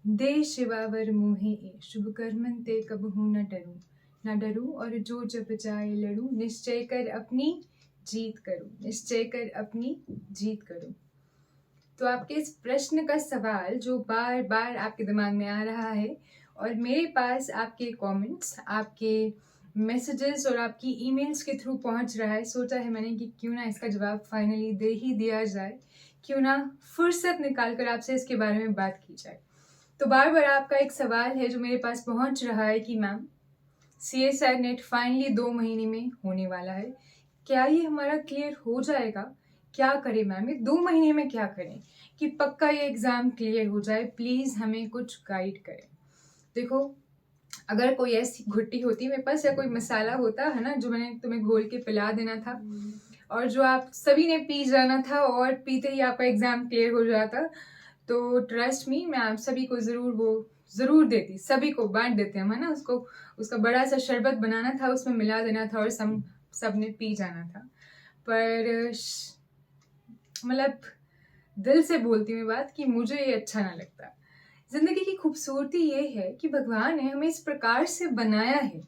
दे शिवावर मोहे शुभ कर्मन ते कबहू न डरूं और जो जब जाए लड़ूं निश्चय कर अपनी जीत करूं, निश्चय कर अपनी जीत करूं। तो आपके इस प्रश्न का सवाल जो बार बार आपके दिमाग में आ रहा है और मेरे पास आपके कमेंट्स, आपके मैसेजेस और आपकी ईमेल्स के थ्रू पहुंच रहा है, सोचा है मैंने कि क्यों ना इसका जवाब फाइनली दे ही दिया जाए, क्यों ना फुर्सत निकाल कर आपसे इसके बारे में बात की जाए। तो बार बार आपका एक सवाल है जो मेरे पास पहुंच रहा है कि मैम CSIR नेट फाइनली 2 महीने में होने वाला है, क्या ये हमारा क्लियर हो जाएगा? क्या करें मैम, ये 2 महीने में क्या करें कि पक्का ये एग्ज़ाम क्लियर हो जाए? प्लीज़ हमें कुछ गाइड करें। देखो, अगर कोई ऐसी घुट्टी होती मेरे पास या कोई मसाला होता है ना जो मैंने तुम्हें घोल के पिला देना था और जो आप सभी ने पी जाना था और पीते ही आपका एग्ज़ाम क्लियर हो जाता, तो ट्रस्ट मी, मैं आप सभी को ज़रूर देती, सभी को बांट देते हम, है ना। उसका बड़ा सा शरबत बनाना था, उसमें मिला देना था और सब ने पी जाना था। पर मतलब दिल से बोलती हूँ बात कि मुझे ये अच्छा ना लगता। जिंदगी की खूबसूरती ये है कि भगवान ने हमें इस प्रकार से बनाया है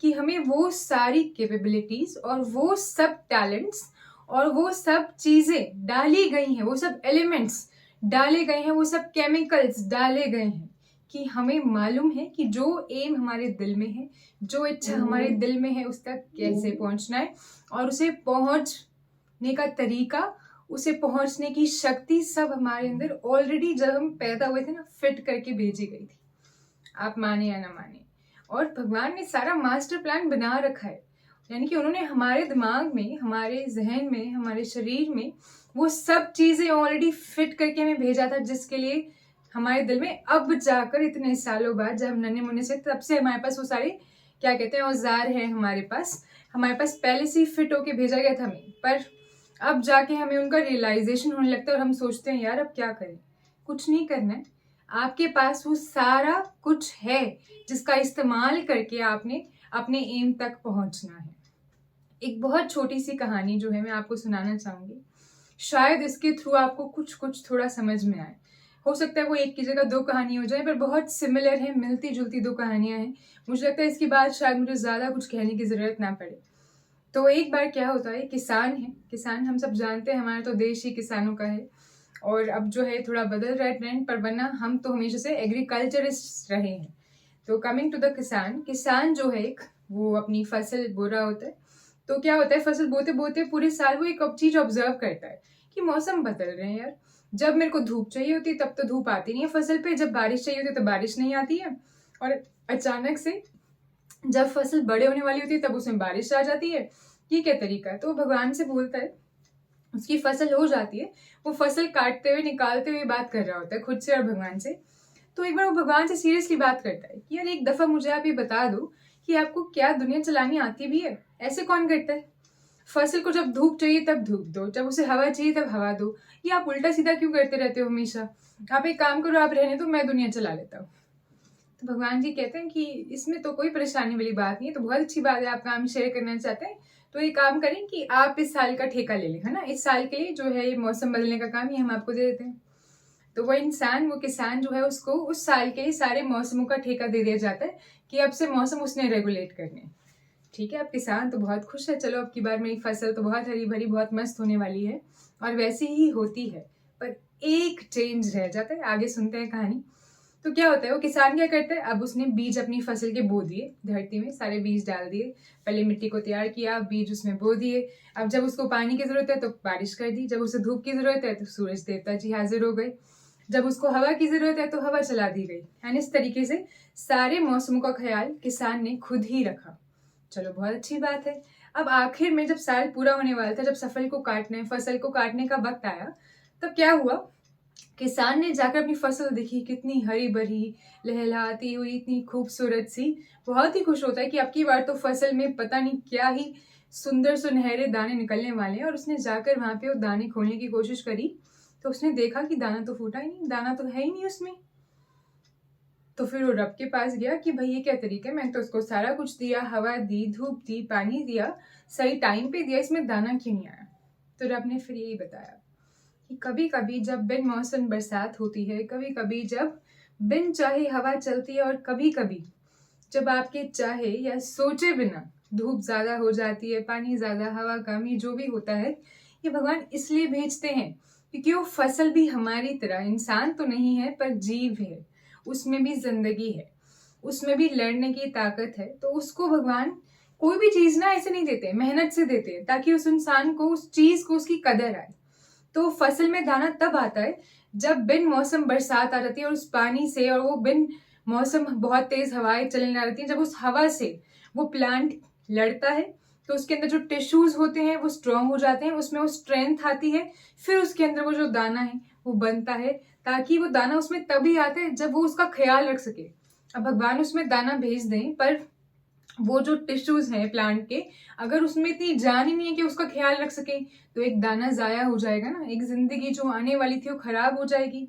कि हमें वो सारी कैपेबिलिटीज और वो सब टैलेंट्स और वो सब चीजें डाली गई हैं, वो सब एलिमेंट्स डाले गए हैं, वो सब केमिकल्स डाले गए हैं कि हमें मालूम है कि जो एम हमारे दिल में है, जो इच्छा हमारे दिल में है, उस तक कैसे पहुंचना है और उसे पहुंचने का तरीका, उसे पहुंचने की शक्ति सब हमारे अंदर ऑलरेडी जब हम पैदा हुए थे ना फिट करके भेजी गई थी, आप माने या ना माने। और भगवान ने सारा मास्टर प्लान बना रखा है, यानी कि उन्होंने हमारे दिमाग में, हमारे जहन में, हमारे शरीर में वो सब चीजें ऑलरेडी फिट करके हमें भेजा था, जिसके लिए हमारे दिल में अब जाकर इतने सालों बाद जब हम नन्हे मुन्ने से, तब से हमारे पास वो सारे क्या कहते हैं औजार है, हमारे पास पहले से ही फिट होके भेजा गया था हमें। पर अब जाके हमें उनका रियलाइजेशन होने लगता है और हम सोचते हैं यार अब क्या करें। कुछ नहीं करना है, आपके पास वो सारा कुछ है जिसका इस्तेमाल करके आपने अपने एम तक पहुंचना है। एक बहुत छोटी सी कहानी जो है मैं आपको सुनाना चाहूंगी, शायद इसके थ्रू आपको कुछ थोड़ा समझ में आए। हो सकता है वो एक की जगह 2 कहानी हो जाए, पर बहुत सिमिलर है, मिलती जुलती 2 कहानियां हैं। मुझे लगता है इसके बाद शायद मुझे ज्यादा कुछ कहने की जरूरत ना पड़े। तो एक बार क्या होता है, किसान है, किसान हम सब जानते हैं, हमारा तो देश ही किसानों का है। और अब जो है थोड़ा बदल रहा है ट्रेंड, पर वरना हम तो हमेशा से एग्रीकल्चरिस्ट रहे हैं। तो कमिंग टू द किसान, किसान जो है वो अपनी फसल बो रहा होता है। तो क्या होता है, फसल बोते बोते पूरे साल वो एक चीज ऑब्जर्व करता है कि मौसम बदल रहे हैं यार। जब मेरे को धूप चाहिए होती है तब तो धूप आती नहीं है फसल पे, जब बारिश चाहिए होती है तो बारिश नहीं आती है, और अचानक से जब फसल बड़े होने वाली होती है तब उसमें बारिश आ जाती है। ये क्या तरीका है? तो भगवान से बोलता है, उसकी फसल हो जाती है, वो फसल काटते हुए निकालते हुए बात कर रहा होता है खुद से और भगवान से। तो एक बार वो भगवान से सीरियसली बात करता है कि यार एक दफा मुझे आप ये बता दो कि आपको क्या दुनिया चलानी आती भी है? ऐसे कौन करता है? फसल को जब धूप चाहिए तब धूप दो, जब उसे हवा चाहिए तब हवा दो, ये आप उल्टा सीधा क्यों करते रहते हो हमेशा? आप एक काम करो, आप रहने दो, मैं दुनिया चला लेता हूँ। तो भगवान जी कहते हैं कि इसमें तो कोई परेशानी वाली बात नहीं है, तो बहुत अच्छी बात है, आप काम शेयर करना चाहते हैं। तो एक काम करें कि आप इस साल का ठेका ले लें, है ना, इस साल के लिए जो है ये मौसम बदलने का काम ये हम आपको दे देते हैं। तो वो किसान जो है उसको उस साल के सारे मौसमों का ठेका दे दिया जाता है कि अब से मौसम उसने रेगुलेट करने। ठीक है, अब किसान तो बहुत खुश है, चलो अब की बार मेरी फसल तो बहुत हरी भरी, बहुत मस्त होने वाली है, और वैसी ही होती है। पर एक चेंज रह जाता है, आगे सुनते हैं कहानी। तो क्या होता है, वो किसान क्या करता है, अब उसने बीज अपनी फसल के बो दिए, धरती में सारे बीज डाल दिए, पहले मिट्टी को तैयार किया, बीज उसमें बो दिए। अब जब उसको पानी की जरूरत है तो बारिश कर दी, जब उसे धूप की जरूरत है तो सूरज देवता जी हाजिर हो गए, जब उसको हवा की जरूरत है तो हवा चला दी गई। एंड इस तरीके से सारे मौसमों का ख्याल किसान ने खुद ही रखा। चलो बहुत अच्छी बात है। अब आखिर में जब साल पूरा होने वाला था, जब फसल को काटने का वक्त आया, तब क्या हुआ, किसान ने जाकर अपनी फसल देखी, कितनी हरी भरी, लहलहाती हुई, इतनी खूबसूरत सी। बहुत ही खुश होता है कि अब की बार तो फसल में पता नहीं क्या ही सुंदर सुनहरे दाने निकलने वाले हैं। और उसने जाकर वहां पे वो दाने खोलने की कोशिश करी, तो उसने देखा कि दाना तो फूटा ही नहीं, दाना तो है ही नहीं उसमें। तो फिर वो रब के पास गया कि भाई ये क्या तरीका है, मैंने तो उसको सारा कुछ दिया, हवा दी, धूप दी, पानी दिया, सही टाइम पे दिया, इसमें दाना क्यों नहीं आया? तो रब ने फिर यही बताया कि कभी कभी जब बिन मौसम बरसात होती है, कभी कभी जब बिन चाहे हवा चलती है, और कभी कभी जब आपके चाहे या सोचे बिना धूप ज्यादा हो जाती है, पानी ज्यादा, हवा कम, ये जो भी होता है, ये भगवान इसलिए भेजते हैं क्योंकि वो फसल भी हमारी तरह इंसान तो नहीं है पर जीव है, उसमें भी जिंदगी है, उसमें भी लड़ने की ताकत है। तो उसको भगवान कोई भी चीज ना ऐसे नहीं देते, मेहनत से देते हैं ताकि उस इंसान को, उस चीज को, उसकी कदर आए। तो फसल में दाना तब आता है जब बिन मौसम बरसात आ जाती है और उस पानी से, और वो बिन मौसम बहुत तेज हवाएं चलने आ जाती है, जब उस हवा से वो प्लांट लड़ता है तो उसके अंदर जो टिश्यूज होते हैं वो स्ट्रांग हो जाते हैं, उसमें वो स्ट्रेंथ आती है, फिर उसके अंदर वो जो दाना है वो बनता है, ताकि वो दाना उसमें तभी आता है जब वो उसका ख्याल रख सके। अब भगवान उसमें दाना भेज दें, पर वो जो टिश्यूज हैं प्लांट के, अगर उसमें इतनी जान ही नहीं है कि उसका ख्याल रख सके, तो एक दाना जाया हो जाएगा ना, एक जिंदगी जो आने वाली थी वो खराब हो जाएगी।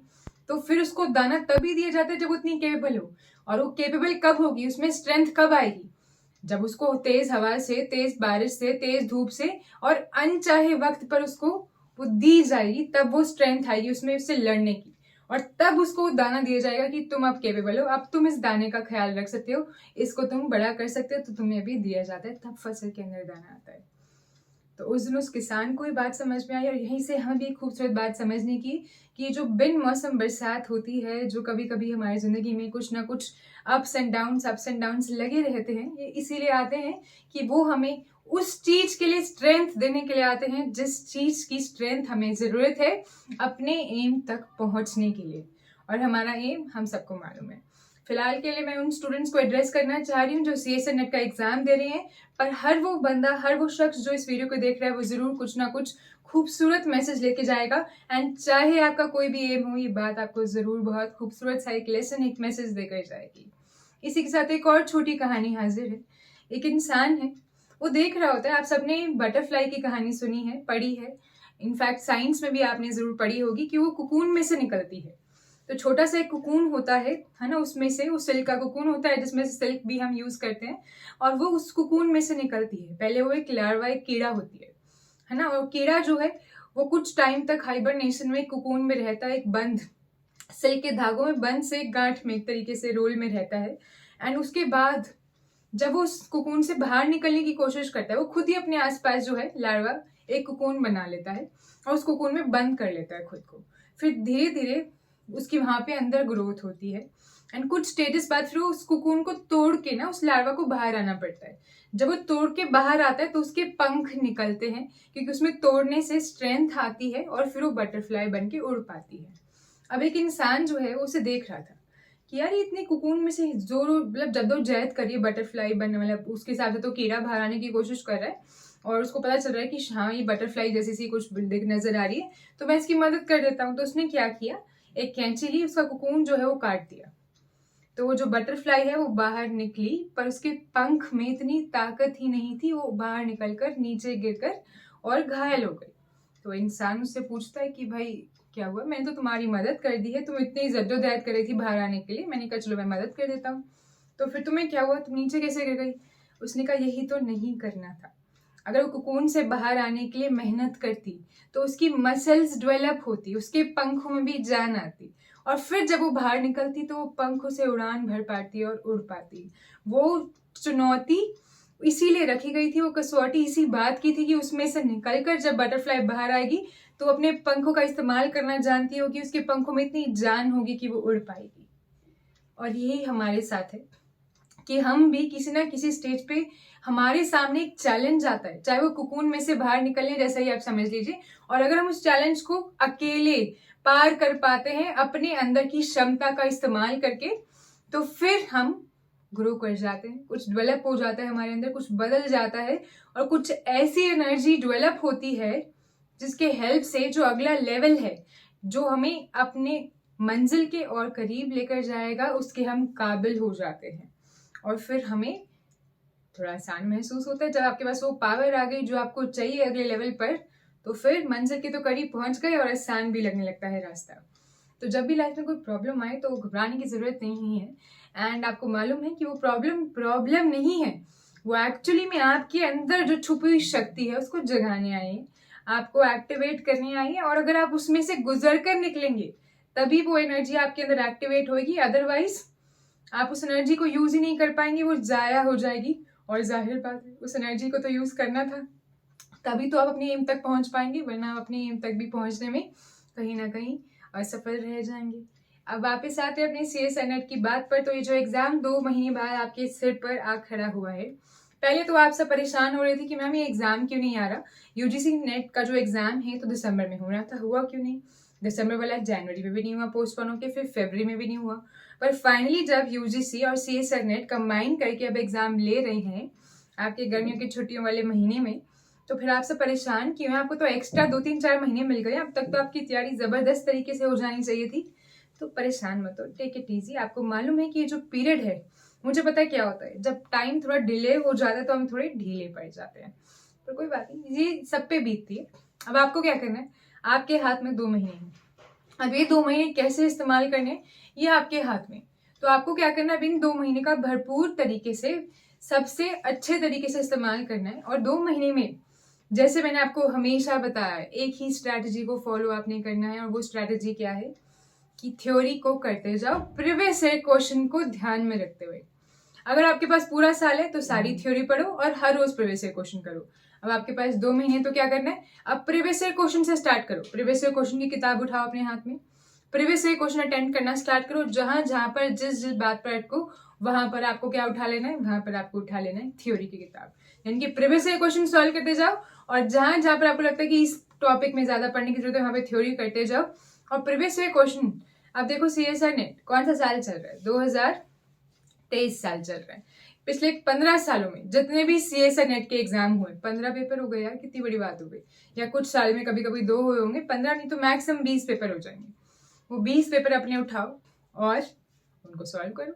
तो फिर उसको दाना तभी दिया जाता है जब वो इतनी केपेबल हो। और वो केपेबल कब होगी, उसमें स्ट्रेंथ कब आएगी, जब उसको तेज हवा से, तेज बारिश से, तेज धूप से और अनचाहे वक्त पर उसको वो दी जाएगी, तब वो स्ट्रेंथ आएगी उसमें उससे लड़ने की। और तब उसको दाना दिया जाएगा कि तुम अब केपेबल हो, अब तुम इस दाने का ख्याल रख सकते हो, इसको तुम बड़ा कर सकते हो, तो तुम्हें भी दिया जाता है, तब फसल के अंदर दाना आता है। तो उस दिन उस किसान को ये बात समझ में आई, और यहीं से हमें भी एक खूबसूरत बात समझने की कि जो बिन मौसम बरसात होती है, जो कभी कभी हमारी जिंदगी में कुछ ना कुछ अप्स एंड डाउन्स लगे रहते हैं, ये इसीलिए आते हैं कि वो हमें उस चीज के लिए स्ट्रेंथ देने के लिए आते हैं जिस चीज की स्ट्रेंथ हमें जरूरत है अपने एम तक पहुंचने के लिए। और हमारा एम हम सबको मालूम है। फिलहाल के लिए मैं उन स्टूडेंट्स को एड्रेस करना चाह रही हूँ जो CSA नेट का एग्जाम दे रहे हैं, पर हर वो बंदा, हर वो शख्स जो इस वीडियो को देख रहा है, वो जरूर कुछ ना कुछ खूबसूरत मैसेज लेके जाएगा। एंड चाहे आपका कोई भी एम हो, ये बात आपको जरूर बहुत खूबसूरत सा एक लेसन, एक मैसेज देकर जाएगी। इसी के साथ एक और छोटी कहानी हाजिर है। एक इंसान है, वो देख रहा होता है, आप सबने बटरफ्लाई की कहानी सुनी है, पढ़ी है, इनफैक्ट साइंस में भी आपने जरूर पढ़ी होगी कि वो कुकून में से निकलती है। तो छोटा सा एक कुकून होता है ना, उसमें से, वो सिल्क का कुकून होता है जिसमें से सिल्क भी हम यूज करते हैं, और वो उस कुकून में से निकलती है। पहले वो एक लार्वा, एक कीड़ा होती है ना, और कीड़ा जो है वो कुछ टाइम तक हाइबरनेशन में कुकून में रहता है, एक बंद सिल्क के धागों में बंद से एक गांठ में, एक तरीके से रोल में रहता है। एंड उसके बाद जब वो उस कुकून से बाहर निकलने की कोशिश करता है, वो खुद ही अपने आसपास जो है लार्वा एक कुकून बना लेता है और उस कुकून में बंद कर लेता है खुद को। फिर धीरे धीरे उसकी वहां पे अंदर ग्रोथ होती है, एंड कुछ स्टेजेस बाद फिर उस कुकून को तोड़ के ना उस लार्वा को बाहर आना पड़ता है। जब वो तोड़ के बाहर आता है तो उसके पंख निकलते हैं, क्योंकि उसमें तोड़ने से स्ट्रेंथ आती है और फिर वो बटरफ्लाई बन के उड़ पाती है। अब एक इंसान जो है वो उसे देख रहा था कि यार ये इतने कुकून में से जो मतलब जद्दोजहद कर रही है बटरफ्लाई बनने, मतलब उसके हिसाब से तो कीड़ा बाहर आने की कोशिश कर रहा है, और उसको पता चल रहा है कि हाँ ये बटरफ्लाई जैसी सी कुछ दिख नजर आ रही है, तो मैं इसकी मदद कर देता हूँ। तो उसने क्या किया, एक कैंची ली, उसका कुकून जो है वो काट दिया। तो वो जो बटरफ्लाई है वो बाहर निकली, पर उसके पंख में इतनी ताकत ही नहीं थी, वो बाहर निकलकर नीचे गिरकर और घायल हो गई। तो इंसान उससे पूछता है कि भाई क्या हुआ, मैंने तो तुम्हारी मदद कर दी है, तुम इतनी जद्दोजहद कर रही थी बाहर आने के लिए, मैंने कहा चलो मैं मदद कर देता हूँ, तो फिर तुम्हें क्या हुआ, तुम नीचे कैसे गिर गई? उसने कहा यही तो नहीं करना था। अगर वो कुकून से बाहर आने के लिए मेहनत करती तो उसकी मसल्स डेवलप होती, उसके पंखों में भी जान आती, और फिर जब वो बाहर निकलती तो वो पंखों से उड़ान भर पाती और उड़ पाती। वो चुनौती इसीलिए रखी गई थी, वो कसौटी इसी बात की थी कि उसमें से निकलकर जब बटरफ्लाई बाहर आएगी तो अपने पंखों का इस्तेमाल करना जानती होगी, उसके पंखों में इतनी जान होगी कि वो उड़ पाएगी। और यही हमारे साथ है कि हम भी किसी ना किसी स्टेज पे हमारे सामने एक चैलेंज आता है, चाहे वो कुकून में से बाहर निकलने जैसा ही आप समझ लीजिए, और अगर हम उस चैलेंज को अकेले पार कर पाते हैं अपने अंदर की क्षमता का इस्तेमाल करके, तो फिर हम ग्रो कर जाते हैं, कुछ डेवलप हो जाता है हमारे अंदर, कुछ बदल जाता है, और कुछ ऐसी एनर्जी डेवलप होती है जिसके हेल्प से जो अगला लेवल है, जो हमें अपने मंजिल के और करीब लेकर जाएगा, उसके हम काबिल हो जाते हैं। और फिर हमें थोड़ा आसान महसूस होता है जब आपके पास वो पावर आ गई जो आपको चाहिए अगले लेवल पर, तो फिर मंजिल के तो करीब पहुंच गए और आसान भी लगने लगता है रास्ता। तो जब भी लाइफ में कोई प्रॉब्लम आए तो घबराने की जरूरत नहीं है, एंड आपको मालूम है कि वो प्रॉब्लम नहीं है, वो एक्चुअली में आपके अंदर जो छुपी हुई शक्ति है उसको जगाने आई है, आपको एक्टिवेट करने आई है, और अगर आप उसमें से गुजर कर निकलेंगे तभी वो एनर्जी आपके अंदर एक्टिवेट होगी, अदरवाइज आप उस एनर्जी को यूज ही नहीं कर पाएंगे, वो जाया हो जाएगी। और जाहिर बात है उस एनर्जी को तो यूज करना था, तभी तो आप अपनी एम तक पहुंच पाएंगे, वरना आप अपनी एम तक भी पहुंचने में कहीं ना कहीं असफल रह जाएंगे। अब वापस आते हैं अपने CSNET की बात पर। तो ये जो एग्जाम 2 महीने बाद आपके सिर पर आ खड़ा हुआ है, पहले तो आप सब परेशान हो रहे थे कि मैम ये एग्जाम क्यों नहीं आ रहा, UGC नेट का जो एग्जाम है तो दिसंबर में होना था, हुआ क्यों नहीं। दिसंबर वाला जनवरी में भी नहीं हुआ पोस्टपोन होकर, फिर फरवरी में भी नहीं हुआ। पर फाइनली जब UGC और CSNET कंबाइन करके अब एग्जाम ले रहे हैं आपके गर्मियों की छुट्टियों वाले महीने में, तो फिर आप सब परेशान क्यों हैं? आपको तो एक्स्ट्रा 2-3-4 महीने मिल गए, अब तक तो आपकी तैयारी जबरदस्त तरीके से हो जानी चाहिए थी। तो परेशान मत हो, टेक इट इजी। आपको मालूम है कि ये जो पीरियड है, मुझे पता है क्या होता है, जब टाइम थोड़ा डिले हो जाता है तो हम थोड़े ढीले पड़ जाते हैं, पर कोई बात नहीं, ये सब पे बीतती है। अब आपको क्या करना है, आपके हाथ में 2 महीने हैं। अब ये 2 महीने कैसे इस्तेमाल करने हैं ये आपके हाथ में। तो आपको क्या करना है, अब इन 2 महीने का भरपूर तरीके से, सबसे अच्छे तरीके से इस्तेमाल करना है। और 2 महीने में जैसे मैंने आपको हमेशा बताया, एक ही स्ट्रैटेजी को फॉलो आपने करना है। और वो स्ट्रैटेजी क्या है कि थ्योरी को करते जाओ प्रीवियस ईयर क्वेश्चन को ध्यान में रखते हुए। अगर आपके पास पूरा साल है तो सारी थ्योरी पढ़ो और हर रोज प्रीवियस ईयर क्वेश्चन करो। अब आपके पास 2 महीने, तो क्या करना है, अब प्रीवियस ईयर क्वेश्चन से स्टार्ट करो। प्रीवियस ईयर क्वेश्चन की किताब उठाओ अपने हाथ में, प्रीवियस ईयर क्वेश्चन अटेंड करना स्टार्ट करो। जहां जहां पर जिस बात पर अटको वहां पर आपको क्या उठा लेना है, वहां पर आपको उठा लेना है थ्योरी की किताब, यानी कि प्रीवियस ईयर क्वेश्चन सॉल्व करते जाओ। और जहां जहां पर आपको लगता है कि इस टॉपिक में ज्यादा पढ़ने की जरूरत है, वहां पे थ्योरी करते जाओ। और प्रीवियस ईयर क्वेश्चन, अब देखो CSNET कौन सा साल चल रहा है, 2023 साल चल रहा है। पिछले 15 सालों में जितने भी CSNET के एग्जाम हुए, 15 पेपर हो गए यार, कितनी बड़ी बात हो गई। या कुछ साल में कभी कभी 2 हुए होंगे, 15 नहीं तो मैक्सिमम 20 पेपर हो जाएंगे। वो 20 पेपर अपने उठाओ और उनको सॉल्व करो।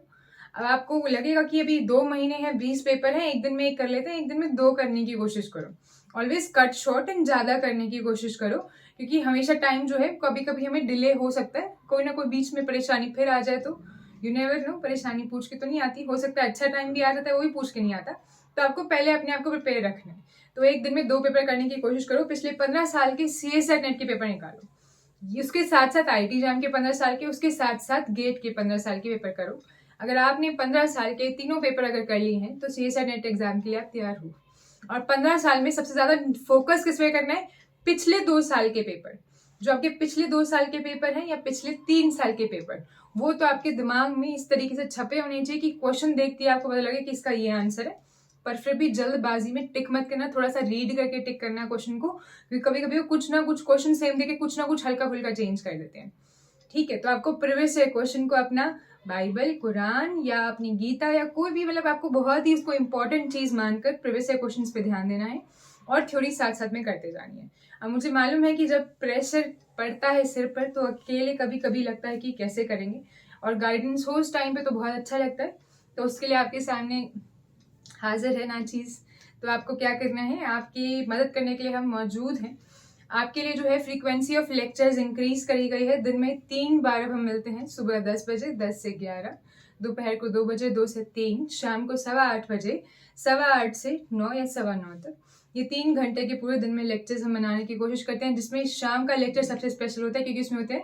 अब आपको लगेगा कि अभी 2 महीने हैं, 20 पेपर हैं, एक दिन में एक कर लेते हैं, एक दिन में 2 करने की कोशिश करो। ऑलवेज कट शॉर्ट एंड ज्यादा करने की कोशिश करो, क्योंकि हमेशा टाइम जो है कभी कभी हमें डिले हो सकता है, कोई ना कोई बीच में परेशानी फिर आ जाए तो यू नेवर नो, परेशानी पूछ के तो नहीं आती, हो सकता है अच्छा टाइम भी आ जाता है वो भी पूछ के नहीं आता। तो आपको पहले अपने आप को प्रिपेयर रखना है। तो एक दिन में 2 पेपर करने की कोशिश करो, पिछले 15 साल के CSNET के पेपर निकालो, उसके साथ साथ IT JAM के 15 साल के, उसके साथ साथ गेट के 15 साल के पेपर करो। अगर आपने 15 साल के तीनों पेपर अगर कर लिए हैं तो CSNET एग्जाम के लिए आप तैयार हो। और 15 साल में सबसे ज्यादा फोकस किस पे करना है, पिछले 2 साल के पेपर, जो आपके पिछले 2 साल के पेपर हैं या पिछले 3 साल के पेपर, वो तो आपके दिमाग में इस तरीके से छपे होने चाहिए कि क्वेश्चन देखते ही आपको पता लगे कि इसका ये आंसर है। पर फिर भी जल्दबाजी में टिक मत करना, थोड़ा सा रीड करके टिक करना क्वेश्चन को, क्योंकि कभी कभी कुछ ना कुछ क्वेश्चन सेम देके कुछ ना कुछ हल्का फुल्का चेंज कर देते हैं। ठीक है, तो आपको प्रीवियस ईयर क्वेश्चन को अपना बाइबल, कुरान या अपनी गीता या कोई भी, मतलब आपको बहुत ही उसको इंपॉर्टेंट चीज मानकर प्रीवियस ईयर क्वेश्चंस पे ध्यान देना है और थ्योरी साथ साथ में करते जानी है। अब मुझे मालूम है कि जब प्रेशर पड़ता है सिर पर तो अकेले कभी कभी लगता है कि कैसे करेंगे, और गाइडेंस हो उस टाइम पे तो बहुत अच्छा लगता है। तो उसके लिए आपके सामने हाजिर है ना चीज। तो आपको क्या करना है, आपकी मदद करने के लिए हम मौजूद हैं। आपके लिए जो है फ्रीक्वेंसी ऑफ लेक्चर्स इंक्रीज करी गई है। दिन में 3 बार अब हम मिलते हैं, सुबह 10 बजे 10 से 11, दोपहर को 2 बजे 2 से 3, शाम को 8:15 बजे 8:15 से 9 या 9:15 तक। ये 3 घंटे के पूरे दिन में लेक्चर्स हम बनाने की कोशिश करते हैं, जिसमें शाम का लेक्चर सबसे स्पेशल होता है क्योंकि उसमें होते हैं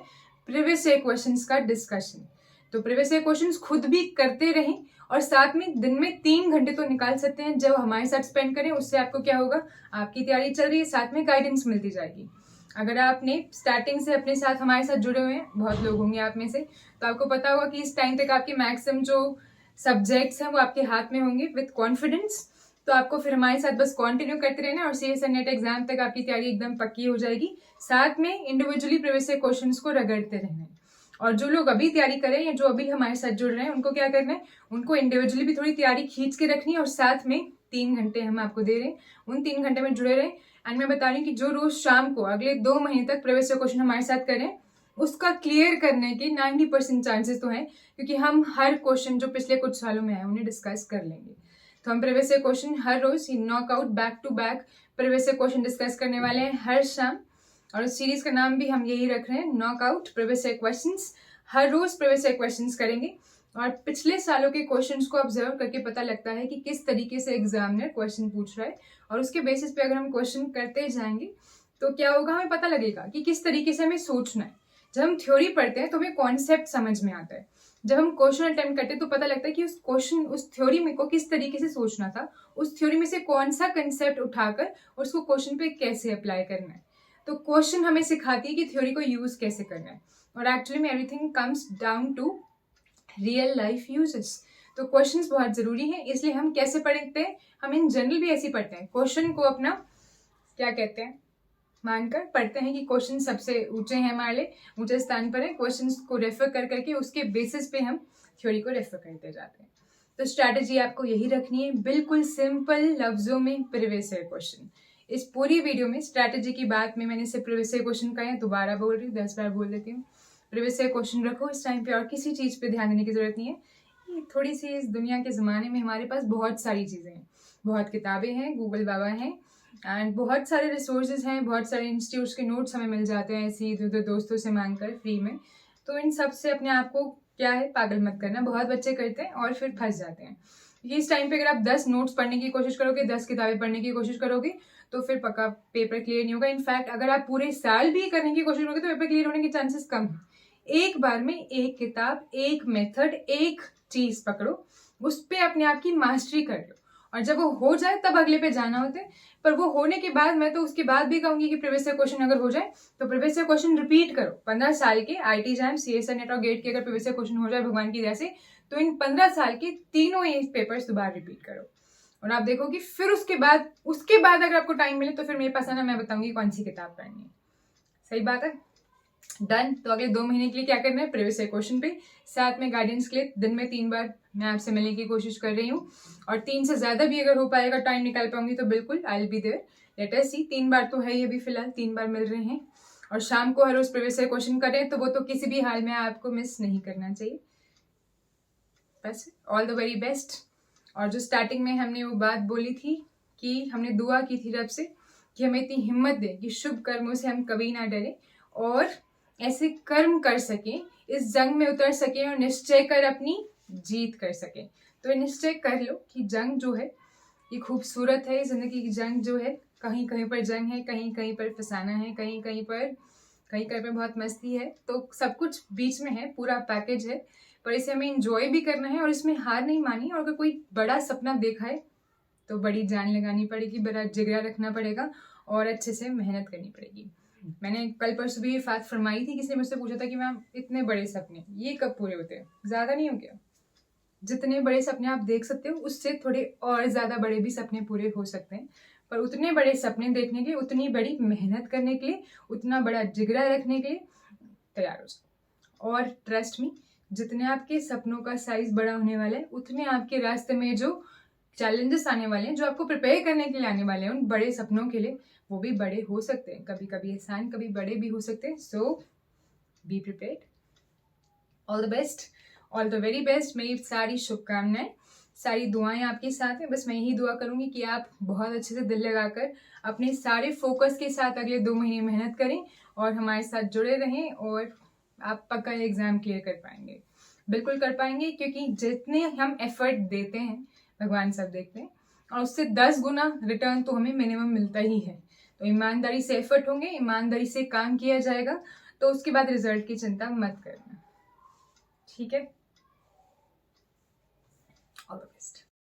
प्रीवियस ईयर क्वेश्चंस का डिस्कशन। तो प्रीवियस ईयर क्वेश्चंस खुद भी करते रहें और साथ में दिन में 3 घंटे तो निकाल सकते हैं जब हमारे साथ स्पेंड करें। उससे आपको क्या होगा, आपकी तैयारी चल रही है, साथ में गाइडेंस मिलती जाएगी। अगर आपने स्टार्टिंग से अपने साथ हमारे साथ जुड़े हुए हैं, बहुत लोग होंगे आप में से, तो आपको पता होगा कि इस टाइम तक आपके मैक्सिमम जो सब्जेक्ट्स हैं वो आपके हाथ में होंगे विद कॉन्फिडेंस। तो आपको फिर हमारे साथ बस कंटिन्यू करते रहना और CSNET एग्जाम तक आपकी तैयारी एकदम पक्की हो जाएगी। साथ में इंडिविजुअली प्रीवियस ईयर क्वेश्चंस को रगड़ते रहना है। और जो लोग अभी तैयारी करें या जो अभी हमारे साथ जुड़ रहे हैं, उनको क्या करना है, उनको इंडिविजुअली भी थोड़ी तैयारी खींच के रखनी है और साथ में 3 घंटे हम आपको दे रहे हैं, उन 3 घंटे में जुड़े रहें। एंड मैं बता रही हूँ कि जो रोज शाम को अगले 2 महीने तक प्रीवियस ईयर क्वेश्चन हमारे साथ करें, उसका क्लियर करने के 90% चांसेस तो हैं, क्योंकि हम हर क्वेश्चन जो पिछले कुछ सालों में है उन्हें डिस्कस कर लेंगे। तो हम प्रीवियस ईयर क्वेश्चन हर रोज knockout back to back previous year question discuss करने वाले हैं हर शाम, और उस सीरीज का नाम भी हम यही रख रहे हैं, नॉकआउट प्रीवियस ईयर क्वेश्चंस। हर रोज प्रीवियस ईयर क्वेश्चंस करेंगे और पिछले सालों के क्वेश्चंस को ऑब्जर्व करके पता लगता है कि किस तरीके से एग्जामिनर क्वेश्चन पूछ रहा है, और उसके बेसिस पे अगर हम क्वेश्चन करते जाएंगे तो क्या होगा, हमें पता लगेगा कि किस तरीके से हमें सोचना है, जब हम थ्योरी पढ़ते हैं तो हमें कॉन्सेप्ट समझ में आता है, जब हम क्वेश्चन अटेम्प्ट करते हैं तो पता लगता है कि उस क्वेश्चन, उस थ्योरी में को किस तरीके से सोचना था, उस थ्योरी में से कौन सा कंसेप्ट उठाकर और उसको क्वेश्चन पे कैसे अप्लाई करना है। तो क्वेश्चन हमें सिखाती है कि थ्योरी को यूज कैसे करना है, और एक्चुअली में everything comes down to real life uses. तो क्वेश्चंस बहुत जरूरी हैं, इसलिए हम कैसे पढ़ते हैं, हम इन जनरल भी ऐसे ही पढ़ते हैं, क्वेश्चन को अपना क्या कहते हैं मानकर पढ़ते हैं कि क्वेश्चन सबसे ऊंचे हैं, हमारे लिए ऊंचे स्थान पर है, क्वेश्चंस को रेफर कर करके उसके बेसिस पे हम थ्योरी को रेफर करते जाते हैं। तो स्ट्रैटेजी आपको यही रखनी है, बिल्कुल सिंपल लफ्जों में प्रीवियस ईयर क्वेश्चन। इस पूरी वीडियो में स्ट्रैटेजी की बात में मैंने सिर्फ प्रीवियस ईयर क्वेश्चन का है, दोबारा बोल रही हूँ, 10 बार बोल देती हूँ। प्रीवियस ईयर क्वेश्चन रखो इस टाइम पे, और किसी चीज पे ध्यान देने की जरूरत नहीं है। थोड़ी सी इस दुनिया के जमाने में हमारे पास बहुत सारी चीजें हैं, बहुत किताबें हैं, गूगल बाबा हैं, एंड बहुत सारे रिसोर्सेज हैं, बहुत सारे इंस्टीट्यूट्स के नोट्स हमें मिल जाते हैं ऐसे इधर उधर दोस्तों से मांगकर फ्री में। तो इन सब से अपने आप को क्या है पागल मत करना, बहुत बच्चे करते हैं और फिर फंस जाते हैं। इस टाइम पे अगर आप 10 नोट्स पढ़ने की कोशिश करोगे, 10 किताबें पढ़ने की कोशिश करोगे, तो फिर पक्का पेपर क्लियर नहीं होगा। इनफैक्ट अगर आप पूरे साल भी करने की कोशिश करोगे तो पेपर क्लियर होने के चांसेस कम है। एक बार में एक किताब, एक मेथड, एक चीज पकड़ो, उस पर अपने आप की मास्टरी कर लो, और जब वो हो जाए तब अगले पे जाना होता है। पर वो होने के बाद मैं तो उसके बाद भी कहूंगी कि प्रीवियस ईयर क्वेश्चन अगर हो जाए तो प्रीवियस ईयर क्वेश्चन रिपीट करो। 15 साल के आईटी जैम, सीएसआई, नेट और गेट के अगर प्रीवियस ईयर क्वेश्चन हो जाए भगवान की दया से, तो इन 15 साल के तीनों ही पेपर्स दोबारा रिपीट करो, और आप देखो कि फिर उसके बाद अगर आपको टाइम मिले तो फिर मेरे पास आना, मैं बताऊंगी कौन सी किताब पढ़नी है। सही बात है, डन। तो अगले 2 महीने के लिए क्या करना है, प्रीवियस ईयर क्वेश्चन पे, साथ में गाइडेंस के लिए दिन में 3 बार मैं आपसे मिलने की कोशिश कर रही हूँ, और 3 से ज्यादा भी अगर हो पाएगा, टाइम निकाल पाऊंगी तो बिल्कुल I will be there. Let us see, 3 बार तो है ये भी, फिलहाल 3 बार मिल रहे हैं, और शाम को हर रोज प्रीवियस ईयर क्वेश्चन करें, तो वो तो किसी भी हाल में आपको मिस नहीं करना चाहिए। बस ऑल द वेरी बेस्ट। और जो स्टार्टिंग में हमने वो बात बोली थी कि हमने दुआ की थी रब से कि हमें इतनी हिम्मत दे कि शुभ कर्मों से हम कभी ना डरे, और ऐसे कर्म कर सकें, इस जंग में उतर सकें और निश्चय कर अपनी जीत कर सकें। तो निश्चय कर लो कि जंग जो है ये खूबसूरत है, जिंदगी की जंग जो है, कहीं कहीं पर जंग है, कहीं कहीं पर फसाना है, कहीं कहीं पर बहुत मस्ती है, तो सब कुछ बीच में है, पूरा पैकेज है। पर इसे हमें इंजॉय भी करना है और इसमें हार नहीं मानी, और अगर कोई बड़ा सपना देखा है तो बड़ी जान लगानी पड़ेगी, बड़ा जिगरा रखना पड़ेगा, और अच्छे से मेहनत करनी पड़ेगी। मैंने कल परसों भी ये बात फरमाई थी, किसी ने मुझसे पूछा था कि मैम इतने बड़े सपने ये कब पूरे होते हैं? ज्यादा नहीं हो गया, जितने बड़े सपने आप देख सकते हो उससे थोड़े और ज्यादा बड़े भी सपने पूरे हो सकते हैं, पर उतने बड़े सपने देखने के लिए, उतनी बड़ी मेहनत करने के लिए, उतना बड़ा जिगरा रखने के लिए तैयार हो जाओ। और ट्रस्ट मी, जितने आपके सपनों का साइज बड़ा होने वाला है, उतने आपके रास्ते में जो चैलेंजेस आने वाले हैं, जो आपको प्रिपेयर करने के लिए आने वाले हैं उन बड़े सपनों के लिए, वो भी बड़े हो सकते हैं, कभी कभी आसान, कभी बड़े भी हो सकते हैं। So be prepared, all the best, all the very best. मेरी सारी शुभकामनाएं, सारी दुआएं आपके साथ हैं। बस मैं यही दुआ करूंगी कि आप बहुत अच्छे से दिल लगाकर अपने सारे फोकस के साथ अगले 2 महीने मेहनत करें और हमारे साथ जुड़े रहें, और आप पक्का एग्जाम क्लियर कर पाएंगे, बिल्कुल कर पाएंगे, क्योंकि जितने हम एफर्ट देते हैं भगवान सब देखते हैं, और उससे 10 गुना रिटर्न तो हमें मिनिमम मिलता ही है। तो ईमानदारी से एफर्ट होंगे, ईमानदारी से काम किया जाएगा, तो उसके बाद रिजल्ट की चिंता मत करना, ठीक है।